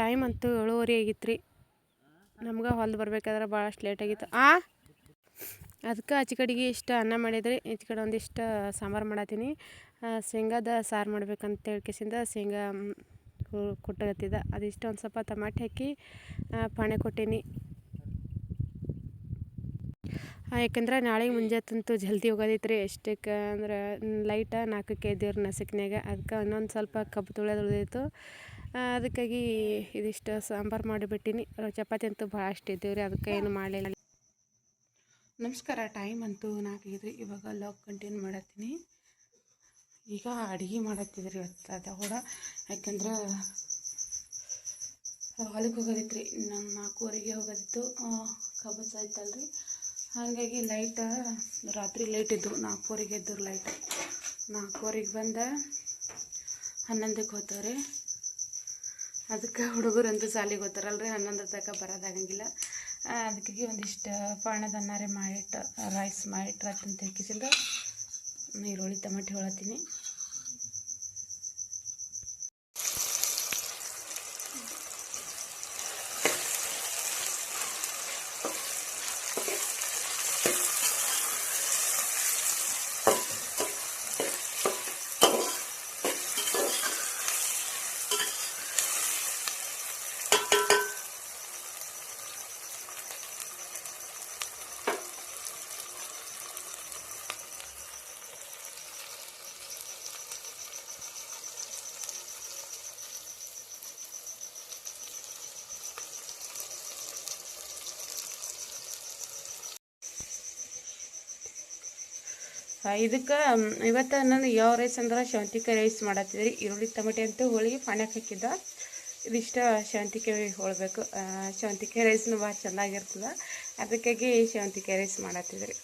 Time ಅಂತೂ 7:30 ಆಗಿತ್ತು ರೀ. ನಮ್ಗೆ ಹೊಲ್ದು ಬರ್ಬೇಕಾದ್ರೆ ಭಾಳಷ್ಟು ಲೇಟ್ ಆಗಿತ್ತು. ಅದಕ್ಕೆ ಆಚೆ ಕಡೆಗೆ ಇಷ್ಟು ಅನ್ನ ಮಾಡಿದ್ರಿ, ಈಚೆ ಕಡೆ ಒಂದಿಷ್ಟು ಸಾಂಬಾರು ಮಾಡತ್ತೀನಿ. ಶೇಂಗಾದ ಸಾರು ಮಾಡ್ಬೇಕಂತ ಹೇಳ್ಕೇಸಿಂದ ಶೇಂಗಾ ಕೊಟ್ಟಗತ್ತಿದ್ದ ಅದಿಷ್ಟು ಒಂದು ಸ್ವಲ್ಪ ಟಮಾಟೆ ಹಾಕಿ ಪಾಣೆ ಕೊಟ್ಟೀನಿ. ಯಾಕಂದ್ರೆ ನಾಳೆ ಮುಂಜಾತಂತೂ ಜಲ್ದಿ ಹೋಗೋದಿತ್ತು ರೀ. ಎಷ್ಟಕ್ಕೆ ಅಂದ್ರೆ ಲೈಟ 4ಕ್ಕೆ ಎದ್ದೇವ್ರಿ ನಸಕ್ನಾಗ. ಅದಕ್ಕೆ ಇನ್ನೊಂದು ಸ್ವಲ್ಪ ಕಬ್ಬು ತುಳಿಯೋದು ಅದಕ್ಕಾಗಿ ಇದಿಷ್ಟು ಸಾಂಬಾರು ಮಾಡಿಬಿಟ್ಟಿನಿ. ಚಪಾತಿ ಅಂತೂ ಭಾಳಷ್ಟು ಇದ್ದೇವ್ರಿ, ಅದಕ್ಕೆ ಏನು ಮಾಡಲಿಲ್ಲ. ನಮಸ್ಕಾರ. ಟೈಮ್ ಅಂತೂ 4 ಆಗಿದ್ರಿ. ಇವಾಗ ಲಾಗ್ ಕಂಟಿನ್ಯೂ ಮಾಡತ್ತೀನಿ. ಈಗ ಅಡುಗೆ ಮಾಡತ್ತಿದ್ರಿ ಇವತ್ತು ಅದ ಕೂಡ, ಯಾಕಂದ್ರೆ ಹೊಲಕ್ಕೆ ಹೋಗೋದಿತ್ತು ರೀ. ನಮ್ಮ 4:30ಗೆ ಹೋಗೋದಿತ್ತು. ಕಬ್ಬು ಸಾಯ್ತಲ್ರಿ, ಹಾಗಾಗಿ ಲೈಟ್ ರಾತ್ರಿ ಲೇಟ್ ಇದ್ದು 4:30ಗೆ ಎದ್ದರು. ಲೈಟ್ 4:30ಗೆ ಬಂದ 11ಕ್ಕೆ ಹೋಗ್ತಾರೆ. ಅದಕ್ಕೆ ಹುಡುಗರಂತೂ ಸಾಲಿಗೆ ಹೋಗ್ತಾರಲ್ರಿ, 11 ತನಕ ಬರೋದಾಗಂಗಿಲ್ಲ. ಅದಕ್ಕಾಗಿ ಒಂದಿಷ್ಟು ಪಾಣದ ಅನ್ನಾರೆ ಮಾಡಿಟ್ಟು ರೈಸ್ ಮಾಡಿಟ್ರೆ ಅಂತ ತಿಳ್ಕಿಸಿಂದ ಈರುಳ್ಳಿ ಟಮಾಟೆ ಹೊಳತ್ತೀನಿ. ಇದಕ್ಕೆ ಇವತ್ತು ನಾನು ಯಾವ ರೈಸ್ ಅಂದ್ರೆ ಶಾವಂತಿಕಾಯಿ ರೈಸ್ ಮಾಡತ್ತಿದ್ರಿ. ಈರುಳ್ಳಿ ಟೊಮೆಟೆ ಅಂತೂ ಹೋಳಿಗೆ ಪಾಣ್ಯಕ್ಕೆ ಹಾಕಿದ್ದ. ಇದಿಷ್ಟು ಶಾವಂತಿಕಾಯಿ ಹೋಳ್ಬೇಕು. ಶಾವಂತಿಕಾಯಿ ರೈಸ್ನು ಭಾಳ ಚೆನ್ನಾಗಿರ್ತದೆ, ಅದಕ್ಕಾಗಿ ಶಾವಂತಿಕಾಯಿ ರೈಸ್ ಮಾಡತ್ತಿದ್ರಿ.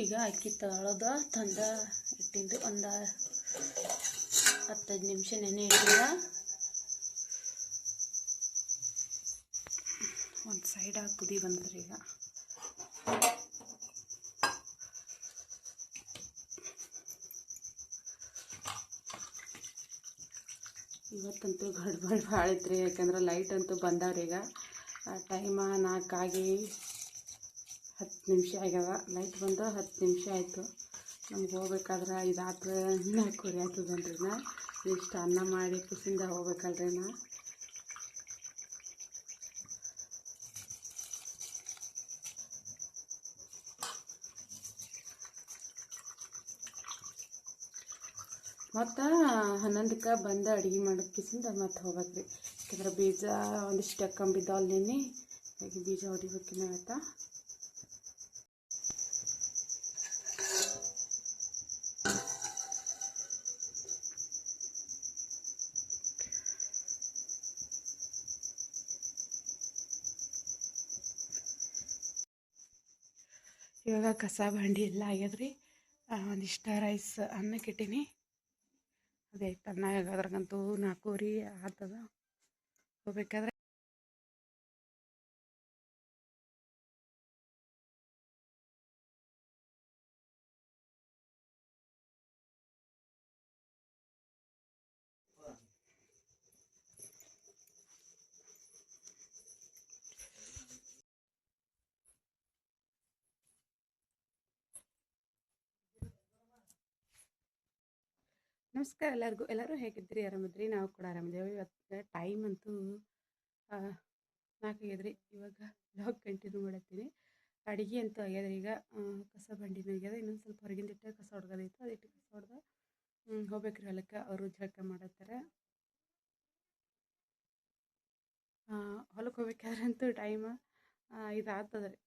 ಈಗ ಅಕ್ಕಿ ತೊಳೆದು ತಂದ ಇಟ್ಟಿದ್ದು ಒಂದು 15 ನಿಮಿಷ ನೆನೆ ಇಟ್ಟಿಲ್ಲ. ಒಂದು ಸೈಡಾಗಿ ಕುದಿ ಬಂದ್ರಿ. ಈಗ ಇವತ್ತಂತೂ ಗಡ್ಬಡ್ ಭಾಳ ಐತ್ರಿ, ಯಾಕಂದ್ರೆ ಲೈಟ್ ಅಂತೂ ಬಂದವ್ರಿ. ಈಗ ಟೈಮ 4 ಆಗಿ 10 ನಿಮಿಷ ಆಗ್ಯದ. ಲೈಟ್ ಬಂದು 10 ನಿಮಿಷ ಆಯಿತು. ನಮ್ಗೆ ಹೋಗ್ಬೇಕಾದ್ರೆ 5 ಆತು 4:30 ಆಗ್ತದನ್ರಿ. ಇಷ್ಟು ಅನ್ನ ಮಾಡಿ ಕಿಸಿಂದ ಹೋಗ್ಬೇಕಲ್ರಿ. ಮತ್ತು 11ಕ್ಕೆ ಬಂದು ಅಡುಗೆ ಮಾಡೋದು ಕಿಸಿಂದ ಮತ್ತೆ ಹೋಗ್ಬೇಕ್ರಿ. ಯಾಕಂದ್ರೆ ಬೀಜ ಒಂದಿಷ್ಟು ಕಂಬಿದ್ದಾವ ಅಲ್ಲಿ, ಹಾಗೆ ಬೀಜ ಹೊಡಿಬೇಕಿನ್ನ ಆಯ್ತಾ. ಇವಾಗ ಕಸ ಬಂಡಿ ಎಲ್ಲ ಆಗ್ಯದ್ರಿ. ಒಂದಿಷ್ಟು ರೈಸ್ ಅನ್ನಕ್ಕೆ ಇಟ್ಟೀನಿ. ಅದೇ ಅನ್ನ ಅದ್ರಾಗಂತೂ 4:30 ಆಗ್ತದ. ಹೋಗ್ಬೇಕಾದ್ರೆ ನಮಸ್ಕಾರ ಎಲ್ಲರಿಗೂ. ಎಲ್ಲರೂ ಹೇಗಿದ್ರಿ? ಆರಾಮಿದ್ರಿ? ನಾವು ಕೂಡ ಆರಾಮಿದ್ದೇವೆ. ಇವತ್ತು ಟೈಮ್ ಅಂತೂ 4 ಆಗ್ಯದ್ರಿ. ಇವಾಗ ಲಾಗ್ ಕಂಟಿನ್ಯೂ ಮಾಡತ್ತೀನಿ. ಅಡುಗೆ ಅಂತೂ ಆಗ್ಯದ್ರಿ. ಈಗ ಕಸ ಬಂಡಿನೂ ಆಗ್ಯದ. ಇನ್ನೊಂದು ಸ್ವಲ್ಪ ಹೊರಗಿಂದಿಟ್ಟು ಕಸ ಹೊಡ್ಗೋದೈತೆ, ಅದಿಟ್ಟು ಕಸ ಹೊಡೆದ ಹೋಗ್ಬೇಕ್ರಿ ಹೊಲಕ್ಕೆ. ಅವರು ಜಳಕ ಮಾಡತ್ತಾರೆ. ಹೊಲಕ್ಕೆ ಹೋಗ್ಬೇಕಾದ್ರೆ ಅಂತೂ ಟೈಮ್ 5 ಆಗ್ತದೆ ರೀ.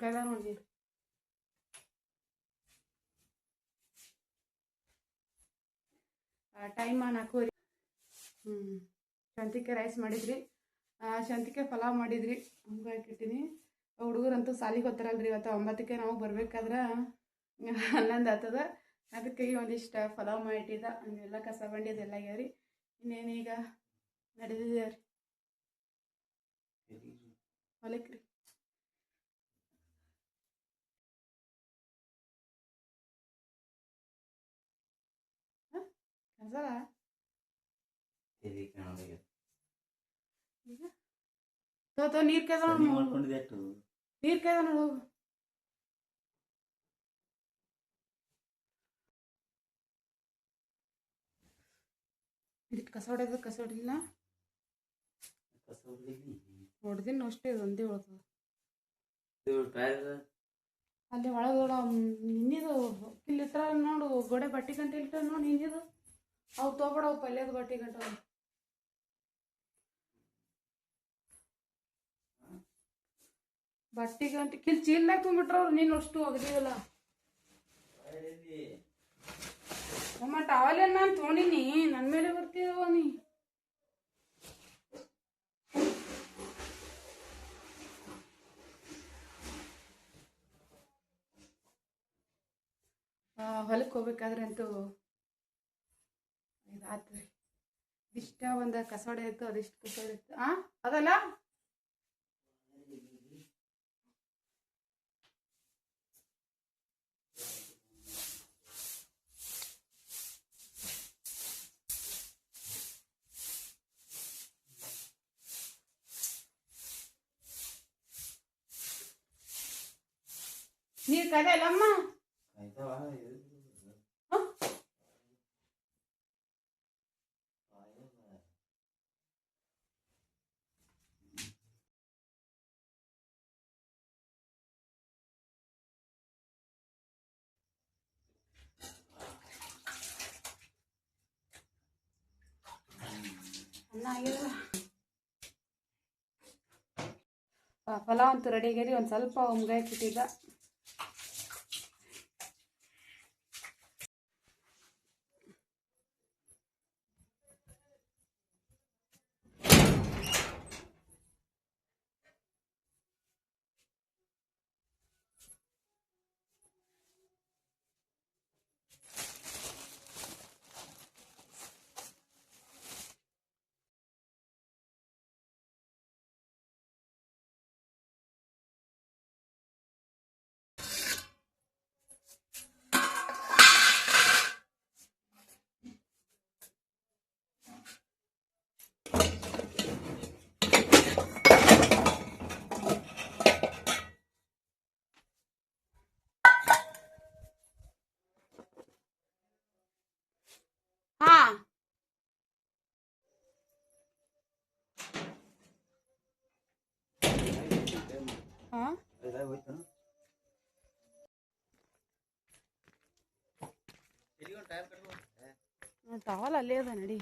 ಕೈದಾಗ ನೋಡಿ ಟೈಮ್ 4:00. ಶಾಂತಿಕೆ ರೈಸ್ ಮಾಡಿದ್ರಿ, ಶಾಂತಿಕೆ ಪಲಾವ್ ಮಾಡಿದ್ರಿ, ಹಂಗೆ ಹಾಕಿಟ್ಟಿನಿ. ಹುಡುಗರಂತೂ ಸಾಲಿಗೆ ಹೋಗ್ತಾರಲ್ರಿ, ಇವತ್ತು 9ಕ್ಕೆ ನಾವು ಬರ್ಬೇಕಾದ್ರೆ 11 ಆಗ್ತದ. ಅದಕ್ಕೆ ಒಂದಿಷ್ಟು ಪಲಾವ್ ಮಾಡಿಟ್ಟಿದ್ದ, ಹಂಗೆಲ್ಲ ಕಸ ಬಂಡಿದೆಲ್ಲ ಆಗ್ಯಾವ್ರಿ. ಇನ್ನೇನೀಗ ನಡೆದಿದೆ ರೀ ಹೊಲಕ್ಕೆ ರೀ. ಕಸಲ ನೀರ್ ಕದ ನೀರ್ ಕದ ನೋಡು. ಇದಕ್ಕೆ ಕಸ ಹೊಡಿಲ್ಲ ಹೊಡ್ದಿನ ಅಷ್ಟೇ, ಒಂದೇ ಹೊಡ್ದು ಅಲ್ಲಿ ಒಳಗೊಳ ನಿನ್ನಿದು ಇಲ್ಲಿಟ್ರ ನೋಡು. ಗೋಡೆ ಬಟ್ಟೆ ಗಂಟೆ ಇಲ್ಟ ನೋಡಿ ನಿನ್ನಿದು. ಅವು ತೊಗೊಬಿಡವು ಪಲ್ಯದ ಬಟ್ಟೆ ಗಂಟೆ. ಬಟ್ಟೆ ಗಂಟೆ ಚೀಲ್ನಾಗ ತುಂಬಿಟ್ರವ್ರು. ನೀನು ಅಷ್ಟು ಒಗದಿವಲ್ಲ ಅಮ್ಮ. ಟವಲ್ ನಾನು ತೊಗೊಂಡಿನಿ, ನನ್ನ ಮೇಲೆ ಬರ್ತೀವ ನೀ. ಹೊಲಕ್ಕೆ ಹೋಗ್ಬೇಕಾದ್ರೆ ಅಂತೂ ಇದಾತ್ರಿ. ಇಷ್ಟ ಒಂದು ಕಸೋಡೆ ಇತ್ತು, ಅದಿಷ್ಟು ಕಸೋಡೆ ಇತ್ತು. ಅದಲ್ಲ ನೀರು ಕದೆ ಅಲ್ಲಮ್ಮ. ಅನ್ನ ಆಗಿಲ್ಲ. ಪಲಾವ್ ಅಂತೂ ರೆಡಿ ಆಗ್ಯಾರಿ. ಒಂದು ಸ್ವಲ್ಪ ಒಮ್ಗಾಯಿ ಹಾಕಿಟ್ಟಿದ್ದ. ಟವಲ್ ಅಲ್ಲೇ ಅದ ನಡಿ.